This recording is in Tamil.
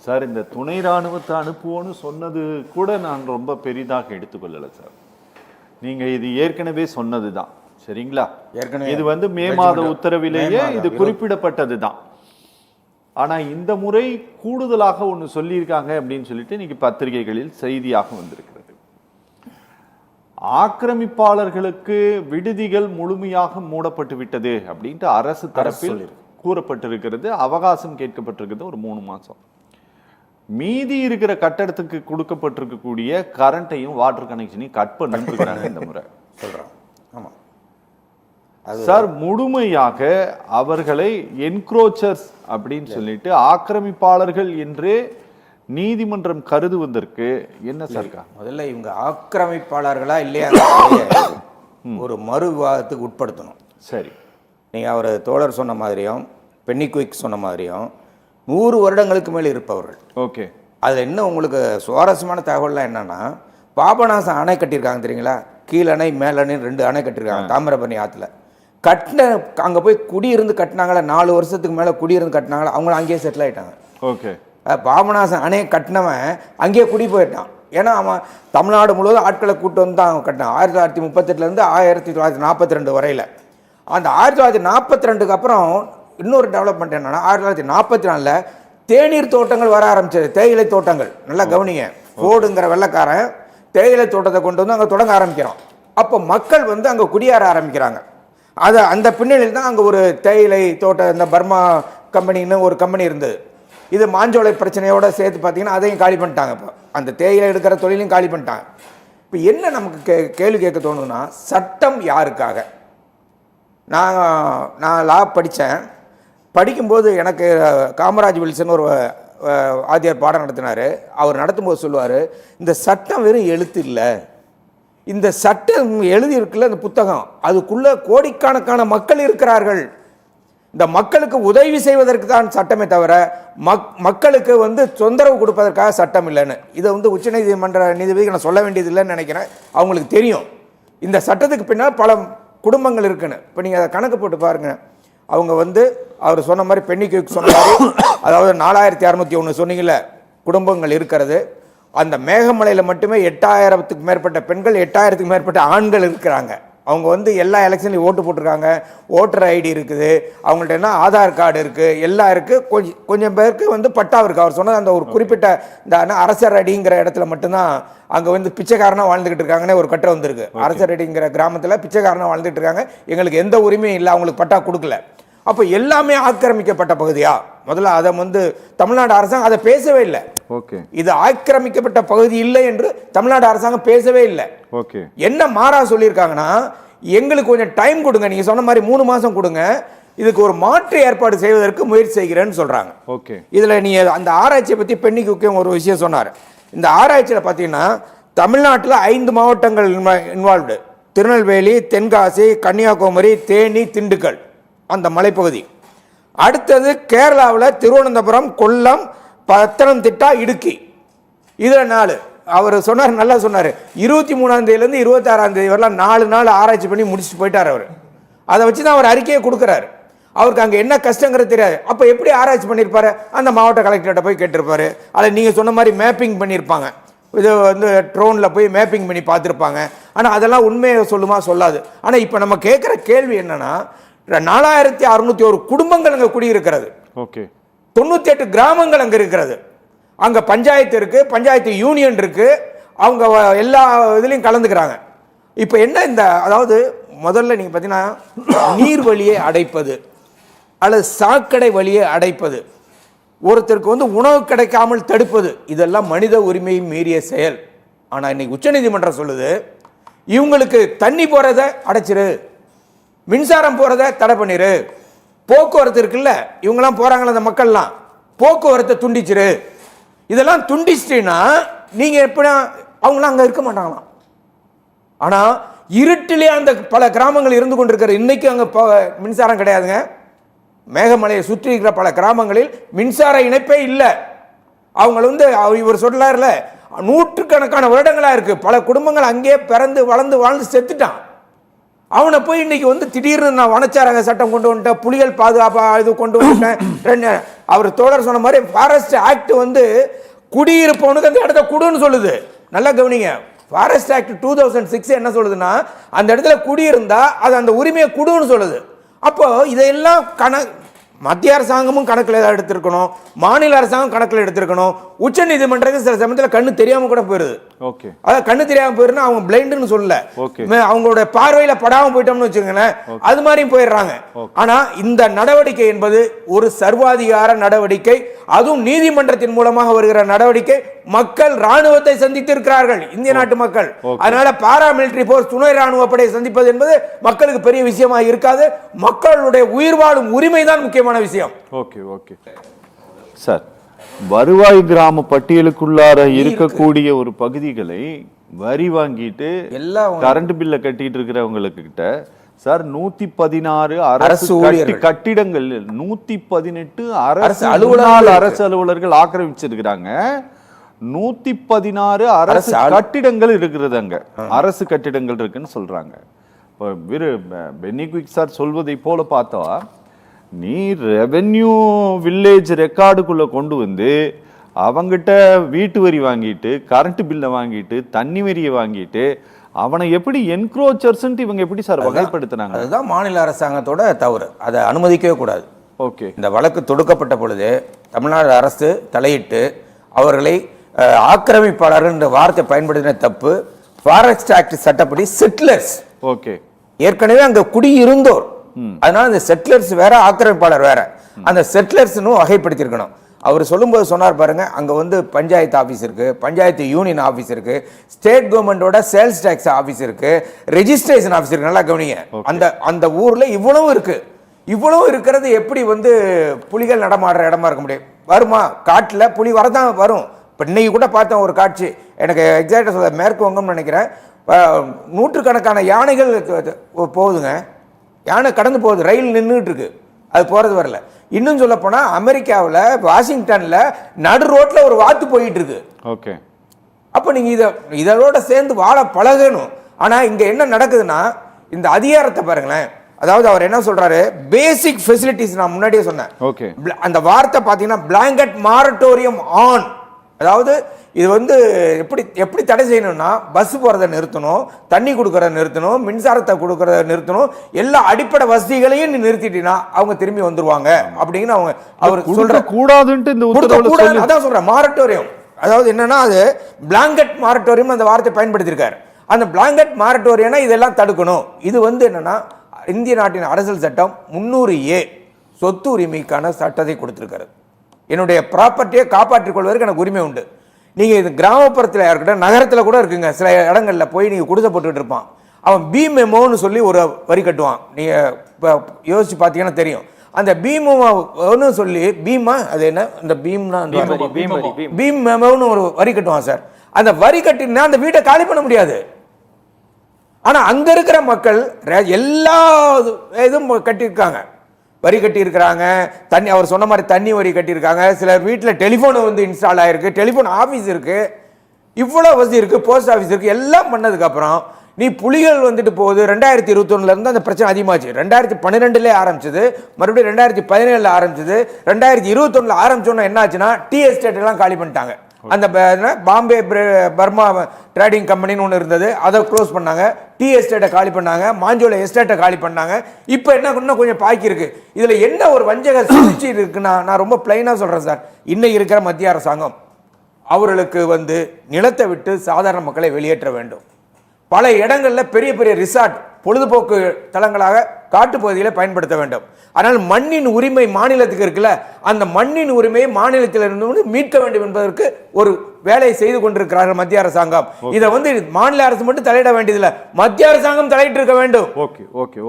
சார் இந்த துணை ராணுவத்தை அனுப்புவோன்னு சொன்னது கூட நான் ரொம்ப பெரிதாக எடுத்துக்கொள்ளலை சார். நீங்க இது ஏற்கனவே சொன்னது தான், சரிங்களா? ஏற்கனவே இது வந்து மே மாத உத்தரவிலேயே இது குறிப்பிடப்பட்டது தான். ஆனா இந்த முறை கூடுதலாக ஒன்று சொல்லியிருக்காங்க அப்படின்னு சொல்லிட்டு இன்னைக்கு பத்திரிகைகளில் செய்தியாக வந்திருக்கிறது. ஆக்கிரமிப்பாளர்களுக்கு விடுதிகள் முழுமையாக மூடப்பட்டு விட்டது அப்படின்ட்டு அரசு தரப்பில் கூறப்பட்டிருக்கிறது. அவகாசம் கேட்கப்பட்டிருக்கிறது ஒரு 3 மாசம். மீதி இருக்கிற கட்டடத்துக்கு கொடுக்கப்பட்டிருக்கக்கூடிய கரண்ட்டையும் வாட்டர் கனெக்ஷனையும் கட் பண்ணிருக்கிறாங்க இந்த முறை சொல்றாங்க. ஆமா சார், முழுமையாக அவர்களை என்க்ரோச்சர்ஸ் அப்படின்னு சொல்லிட்டு ஆக்கிரமிப்பாளர்கள் என்று நீதிமன்றம் கருதுவதற்கு என்ன சார்? முதல்ல இவங்க ஆக்கிரமிப்பாளர்களா இல்லையா ஒரு மறு விவாதத்துக்கு உட்படுத்தணும். சரி, நீங்கள் அவர் தோழர் சொன்ன மாதிரியும் பென்னிக்விக் சொன்ன மாதிரியும் 100 வருடங்களுக்கு மேலே இருப்பவர்கள். ஓகே, அதில் இன்னும் உங்களுக்கு சுவாரஸ்யமான தகவல்லாம் என்னன்னா, பாபநாசம் அணை கட்டியிருக்காங்க தெரியுங்களா? கீழணை மேலணை 2 அணை கட்டியிருக்காங்க தாமிரபரணி ஆற்றுல. கட்டின அங்கே போய் குடியிருந்து கட்டினாங்களா, 4 வருஷத்துக்கு மேலே குடியிருந்து கட்டினாங்களா, அவங்களும் அங்கேயே செட்டில் ஆகிட்டாங்க. ஓகே, பாபநாசம் அணையை கட்டினவன் அங்கேயே குடி போயிட்டான். ஏன்னா அவன் தமிழ்நாடு முழுவதும் ஆட்களை கூட்டு வந்து தான் அவன் கட்டினான். 1938 1942 வரையில். அந்த 1942க்கு அப்புறம் இன்னொரு டெவலப்மெண்ட் என்னன்னா, 1944 தேநீர் தோட்டங்கள் வர ஆரம்பிச்சது. தேயிலை தோட்டங்கள், நல்லா கவனிங்க. ஃபோர்டுங்கிற வெள்ளைக்காரன் தேயிலை தோட்டத்தை கொண்டு வந்து அங்கே தொடங்க ஆரம்பிக்கிறான். அப்போ மக்கள் வந்து அங்கே குடியேற ஆரம்பிக்கிறாங்க. அந்த பின்னணியில் தான் அங்கே ஒரு தேயிலை தோட்டம், இந்த பர்மா கம்பெனின்னு ஒரு கம்பெனி இருந்தது. இது மாஞ்சோலை பிரச்சனையோட சேர்த்து பார்த்தீங்கன்னா அதையும் காலி பண்ணிட்டாங்க. இப்போ அந்த தேயிலை எடுக்கிற தொழிலையும் காலி பண்ணிட்டாங்க. இப்போ என்ன நமக்கு கேள்வி கேட்க தோணுதுன்னா, சட்டம் யாருக்காக? நான் லா படித்தேன். படிக்கும்போது எனக்கு காமராஜ் வில்சன் ஒரு ஆதியார் பாடம் நடத்தினார். அவர் நடத்தும்போது சொல்லுவார், இந்த சட்டம் வெறும் எழுத்து இல்லை, இந்த சட்டம் எழுதியிருக்குல்ல இந்த புத்தகம், அதுக்குள்ளே கோடிக்கணக்கான மக்கள் இருக்கிறார்கள். இந்த மக்களுக்கு உதவி செய்வதற்கு தான் சட்டமே தவிர மக்களுக்கு வந்து தொந்தரவு கொடுப்பதற்காக சட்டம் இல்லைன்னு. இதை வந்து உச்சநீதிமன்ற நீதிபதிக்கு நான் சொல்ல வேண்டியது இல்லைன்னு நினைக்கிறேன். அவங்களுக்கு தெரியும் இந்த சட்டத்துக்கு பின்னால் பல குடும்பங்கள் இருக்குன்னு. இப்போ நீங்கள் அதை கணக்கு போட்டு பாருங்க. அவங்க வந்து அவர் சொன்ன மாதிரி பென்னிக்விக் சொன்ன மாதிரி, அதாவது 4601 சொன்னீங்கல்ல குடும்பங்கள் இருக்கிறது. அந்த மேகமலையில் மட்டுமே 8000க்கு மேற்பட்ட பெண்கள், 8000க்கு மேற்பட்ட ஆண்கள் இருக்கிறாங்க. அவங்க வந்து எல்லா எலெக்ஷன்லையும் ஓட்டு போட்டிருக்காங்க. ஓட்டர் ஐடி இருக்குது, அவங்கள்ட்ட என்ன ஆதார் கார்டு இருக்குது, எல்லாம் இருக்குது. கொஞ்சம் பேருக்கு வந்து பட்டா இருக்குது. அவர் சொன்னது அந்த ஒரு குறிப்பிட்ட இந்த அரசர் அடிங்கிற இடத்துல மட்டும்தான் அங்கே வந்து பிச்சைக்காரனாக வாழ்ந்துக்கிட்டு இருக்காங்கன்னே ஒரு கட்டம் வந்திருக்கு. அரசர் அடிங்கிற கிராமத்தில் பிச்சைக்காரனாக வாழ்ந்துட்டு இருக்காங்க. எங்களுக்கு எந்த உரிமையும் இல்லை, அவங்களுக்கு பட்டா கொடுக்கல. அப்போ எல்லாமே ஆக்கிரமிக்கப்பட்ட பகுதியா? முதல்ல அதை வந்து தமிழ்நாடு அரசாங்கம் அதை பேசவே இல்லை. ஓகே, இது ஆக்கிரமிக்கப்பட்ட பகுதி இல்லை என்று தமிழ்நாடு அரசாங்கம் பேசவே இல்லை. ஓகே, என்ன மாறா சொல்லியிருக்காங்கன்னா, எங்களுக்கு கொஞ்சம் டைம் கொடுங்க, நீங்க சொன்ன மாதிரி 3 மாசம் கொடுங்க, இதுக்கு ஒரு மாற்று ஏற்பாடு செய்வதற்கு முயற்சி செய்கிறேன்னு சொல்றாங்க. ஓகே, இதுல நீ அந்த ஆராய்ச்சியை பத்தி பென்னிக்விக்கும் ஒரு விஷயம் சொன்னார். இந்த ஆராய்ச்சியில் பார்த்தீங்கன்னா தமிழ்நாட்டில் 5 மாவட்டங்கள் இன்வால்வ்டு. திருநெல்வேலி, தென்காசி, கன்னியாகுமரி, தேனி, திண்டுக்கல் அந்த மலைப்பகுதி. அடுத்தது கேரளாவில் திருவனந்தபுரம், கொல்லம், பத்தனம்திட்டா, இடுக்கி. இதில் 4. அவர் சொன்னார், நல்லா சொன்னார், 23ஆம் தேதியிலேருந்து 26ஆம் தேதி வரலாம் 4 நாள் ஆராய்ச்சி பண்ணி முடிச்சுட்டு போயிட்டார் அவர். அதை வச்சு தான் அவர் அறிக்கையை கொடுக்குறாரு. அவருக்கு அங்கே என்ன கஷ்டங்கிறது தெரியாது. அப்போ எப்படி ஆராய்ச்சி பண்ணியிருப்பாரு? அந்த மாவட்ட கலெக்டர்கிட்ட போய் கேட்டிருப்பாரு. அதை நீங்கள் சொன்ன மாதிரி மேப்பிங் பண்ணியிருப்பாங்க. இது வந்து ட்ரோனில் போய் மேப்பிங் பண்ணி பார்த்துருப்பாங்க. ஆனால் அதெல்லாம் உண்மையை சொல்லுமா? சொல்லாது. ஆனால் இப்போ நம்ம கேட்குற கேள்வி என்னன்னா, 4601 குடும்பங்கள் அங்கே குடியிருக்கிறது. ஓகே, 98 கிராமங்கள் அங்கே இருக்கிறது. அங்கே பஞ்சாயத்து இருக்கு, பஞ்சாயத்து யூனியன் இருக்கு, அவங்க எல்லா இதுலையும் கலந்துக்கிறாங்க. இப்போ என்ன இந்த, அதாவது முதல்ல நீங்கள் பார்த்தீங்கன்னா நீர் வழியை அடைப்பது அல்லது சாக்கடை வழியை அடைப்பது, ஒருத்தருக்கு வந்து உணவு கிடைக்காமல் தடுப்பது, இதெல்லாம் மனித உரிமையை மீறிய செயல். ஆனால் இன்னைக்கு உச்சநீதிமன்றம் சொல்லுது, இவங்களுக்கு தண்ணி போறதை அடைச்சிரு, மின்சாரம் போறதை தடை பண்ணிரு, போக்குவரத்து இருக்குல்ல, இவங்கெல்லாம் போறாங்களா அந்த மக்கள்லாம், போக்குவரத்தை துண்டிச்சிரு. இதெல்லாம் துண்டிச்சிட்டீங்கன்னா நீங்க எப்படி அவங்களாம் அங்க இருக்க மாட்டாங்களாம். ஆனா இருட்டிலே அந்த பல கிராமங்கள் இருந்து கொண்டிருக்கிற இன்னைக்கு அங்க மின்சாரம் கிடையாதுங்க. மேகமலையை சுற்றி இருக்கிற பல கிராமங்களில் மின்சார இணைப்பே இல்லை. அவங்க வந்து இவர் சொல்லார்ல, 100 கணக்கான வருடங்களா இருக்கு. பல குடும்பங்கள் அங்கே பிறந்து வளர்ந்து வாழ்ந்து செத்துட்டான். அவனை போய் இன்னைக்கு வந்து திடீர்னு நான் வனச்சாரங்க சட்டம் கொண்டு வந்துட்டேன், புலிகள் பாதுகாப்பா இது கொண்டு வந்துட்டேன். அவர் தோழர் சொன்ன மாதிரி ஃபாரஸ்ட் ஆக்ட் வந்து குடியிருப்பவனுக்கு அந்த இடத்த குடுன்னு சொல்லுது. நல்லா கவனிங்க, ஃபாரஸ்ட் ஆக்ட் 2006 என்ன சொல்லுதுன்னா, அந்த இடத்துல குடியிருந்தா அது அந்த உரிமையை குடுன்னு சொல்லுது. அப்போ இதையெல்லாம் மத்திய அரசாங்கமும் கணக்கில் ஏதாவது எடுத்திருக்கணும், மாநில அரசாங்கம் கணக்கில் எடுத்திருக்கணும். உச்ச நீதிமன்றத்துக்கு சில சமயத்தில் கண்ணு தெரியாம கூட போயிருது. ஓகே, அதாவது கண்ணு தெரியாம போயிருந்தா அவங்க பிளைண்டுன்னு சொல்லல, அவங்களோட பார்வையில படாம போயிட்டோம்னு வச்சுக்கோங்களேன், அது மாதிரியும் போயிடுறாங்க. ஆனா இந்த நடவடிக்கை என்பது ஒரு சர்வாதிகார நடவடிக்கை, அதுவும் நீதிமன்றத்தின் மூலமாக வருகிற நடவடிக்கை. மக்கள் ராணுவத்தை சந்தித்து இருக்கிறார்கள், இந்திய நாட்டு மக்கள். அதனால பாராமிலிட்டரி போர்ஸ், துணை ராணுவ படையை சந்திப்பது என்பது மக்களுக்கு பெரிய விஷயமா இருக்காது. மக்களுடைய உயிர் வாழும் உரிமை தான் முக்கியமான விஷயம். ஓகே ஓகே சார், வருவாய் கிராம பட்டியலுக்குள்ளார இருக்கக்கூடிய ஒரு பகுதிகளை வரி வாங்கிட்டு கரண்ட் பில்ல கட்டிட்டு இருக்கிறவங்களுக்கு கிட்ட சார் 116 அரசு கட்டிடங்கள், 118 அரசு அலுவலர்கள் ஆக்கிரமிச்சிருக்கிறாங்க. 116 அரசு கட்டிடங்கள் இருக்கிறது, அங்க அரசு கட்டிடங்கள் இருக்குன்னு சொல்றாங்க. பென்னி குயிக் சார் சொல்வதை போல பார்த்தா, நீ ரெவென்யூ வில்லேஜ் ரெக்கார்டுக்குள்ள கொண்டு வந்து அவங்கிட்ட வீட்டு வரி வாங்கிட்டு, கரண்ட் பில்லை வாங்கிட்டு, தண்ணி வரியை வாங்கிட்டு, அவனை எப்படி என்க்ரோச்சர்ஸ் இவங்க எப்படி சார் வகைப்படுத்தினாங்க? அதுதான் மாநில அரசாங்கத்தோட தவறு, அதை அனுமதிக்கவே கூடாது. ஓகே, இந்த வழக்கு தொடுக்கப்பட்ட பொழுது தமிழ்நாடு அரசு தலையிட்டு அவர்களை ஆக்கிரமிப்பாளர்கள் என்ற வார்த்தை பயன்படுத்தின தப்பு. ஃபாரஸ்ட் ஆக்ட் சட்டப்படி செட்டிலர்ஸ், ஓகே, ஏற்கனவே அங்க குடியிருந்தோர், அதனால இந்த செட்டிலர்ஸ் வேற, ஆக்கிரமிப்பாளர் வேற. அந்த செட்டிலர்ஸ்னு வகைப்படுத்தியிருக்கணும். அவர் சொல்லும்போது சொன்னார் பாருங்க, அங்க வந்து பஞ்சாயத்து ஆபீஸ் இருக்கு, பஞ்சாயத்து யூனியன் ஆபீஸ் இருக்கு, ஸ்டேட் கவர்மெண்டோட சேல்ஸ் டாக்ஸ் ஆபீஸ் இருக்கு, ரெஜிஸ்ட்ரேஷன் ஆபீஸ் இருக்கு. நல்லா கவனிங்க, அந்த ஊர்ல இவ்வளவு இருக்கு. இவ்வளவு இருக்கிறது எப்படி வந்து புலிகள் நடமாடுற இடமா இருக்க முடியும்? வருமா? காட்டுல புலி வரதான் வரும். இப்போ இன்னைக்கு கூட பார்த்தேன் ஒரு காட்சி, எனக்கு எக்ஸாக்டா சொல்ல, மேற்கு வங்கம்னு நினைக்கிறேன், நூற்றுக்கணக்கான யானைகள் போகுதுங்க, யானை கடந்து போகுது, ரயில் நின்றுட்டு இருக்கு, அது போறது வரல. இன்னும் சொல்ல போனா அமெரிக்காவில் வாஷிங்டன்ல நடு ரோட்ல ஒரு வாத்து போயிட்டு இருக்கு. ஓகே, அப்ப நீங்க இதோட சேர்ந்து வாழ பழகணும். ஆனா இங்க என்ன நடக்குதுன்னா, இந்த அதிகாரத்தை பாருங்களேன். அதாவது அவர் என்ன சொல்றாரு, பேசிக் ஃபெசிலிட்டிஸ், நான் முன்னாடியே சொன்னேன். ஓகே, அந்த வார்த்தை பாத்தீங்கன்னா பிளாங்கெட் மாரட்டோரியம் ஆன். அதாவது இது வந்து எப்படி தடை செய்யணும்னா, பஸ் போறதை நிறுத்தணும், தண்ணி கொடுக்கறத நிறுத்தணும், மின்சாரத்தை கொடுக்கறத நிறுத்தணும், எல்லா அடிப்படை வசதிகளையும் நீ நிறுத்திட்டீங்கன்னா அவங்க திரும்பி வந்துருவாங்க அப்படின்னு அவர் சொல்ற கூடாதுன்ட்டு இந்த உத்தரவுல அதான் சொல்ற மாரட்டோரியம். அதாவது என்னன்னா, அது பிளாங்கெட் மாரட்டோரியம் அந்த வார்த்தை பயன்படுத்தியிருக்காரு. அந்த பிளாங்கெட் மாரட்டோரியம்னா இதெல்லாம் தடுக்கணும். இது வந்து என்னன்னா, இந்திய நாட்டின் அரசியல் சட்டம் 300A சொத்து உரிமைக்கான சட்டத்தை கொடுத்திருக்காரு. என்னுடைய ப்ராப்பர்ட்டியை காப்பாற்றிக் கொள்வதற்கு எனக்கு உரிமை உண்டு. நீங்க இது கிராமப்புறத்தில் இருக்கட்டும், நகரத்தில் கூட இருக்குங்க, சில இடங்கள்ல போய் நீங்க குடிசை போட்டுட்டு இருப்பான், அவன் பி மெமோன்னு சொல்லி ஒரு வரி கட்டுவான். நீங்க யோசிச்சு பார்த்தீங்கன்னா தெரியும். அந்த பீமோன்னு சொல்லி, பீமா அது என்ன, இந்த பீம்னா பீம் மெமோன்னு ஒரு வரி கட்டுவான் சார். அந்த வரி கட்டினா அந்த வீட்டை காலி பண்ண முடியாது. ஆனா அங்க இருக்கிற மக்கள் எல்லா இதுவும் கட்டியிருக்காங்க, வரி கட்டி இருக்கிறாங்க. தண்ணி, அவர் சொன்ன மாதிரி தண்ணி வரி கட்டியிருக்காங்க. சிலர் வீட்டில் டெலிஃபோன் வந்து இன்ஸ்டால் ஆயிருக்கு, டெலிஃபோன் ஆஃபீஸ் இருக்கு, இவ்வளோ வசதி இருக்கு, போஸ்ட் ஆஃபீஸ் இருக்கு. எல்லாம் பண்ணதுக்கு அப்புறம் நீ புலிகள் வந்துட்டு போகுது. 2021 இருந்து அந்த பிரச்சனை அதிகமாச்சு. 2012 ஆரம்பிச்சது, மறுபடியும் 2017 ஆரம்பிச்சது, 2021 ஆரம்பிச்சோன்னா என்ன ஆச்சுன்னா, டீ எஸ்டேட் எல்லாம் காலி பண்ணிட்டாங்க. அந்த பாம்பே பர்மா ட்ரேடிங் கம்பெனின்னு ஒன்று இருந்தது, அதை க்ளோஸ் பண்ணாங்க. டீ எஸ்டேட்டை காலி பண்ணாங்க, மாஞ்சோலை எஸ்டேட்டை காலி பண்ணாங்க. இப்போ என்ன இன்னும் கொஞ்சம் பாக்கி இருக்கு. இதுல என்ன ஒரு வஞ்சக சூழ்ச்சி இருக்குன்னா, நான் ரொம்ப பிளைனா சொல்றேன் சார், இன்னைக்கு இருக்கிற மத்திய அரசாங்கம் அவர்களுக்கு வந்து நிலத்தை விட்டு சாதாரண மக்களை வெளியேற்ற வேண்டும். பல இடங்கள்ல பெரிய பெரிய ரிசார்ட், பொழுதுபோக்கு தலங்களாக காட்டுப்பகுதியில் பயன்படுத்த வேண்டும். ஆனால் மண்ணின் உரிமை மாநிலத்துக்கு இருக்குல்ல, அந்த மண்ணின் உரிமையை மாநிலத்திலிருந்து மீட்க வேண்டும் என்பதற்கு ஒரு வேலை செய்து கொண்டிருக்கிறார்கள் மத்திய அரசாங்கம். இதை வந்து மாநில அரசு மட்டும் தலையிட வேண்டியதில்லை, மத்திய அரசாங்கம் தலையிட்டு இருக்க வேண்டும். Okay okay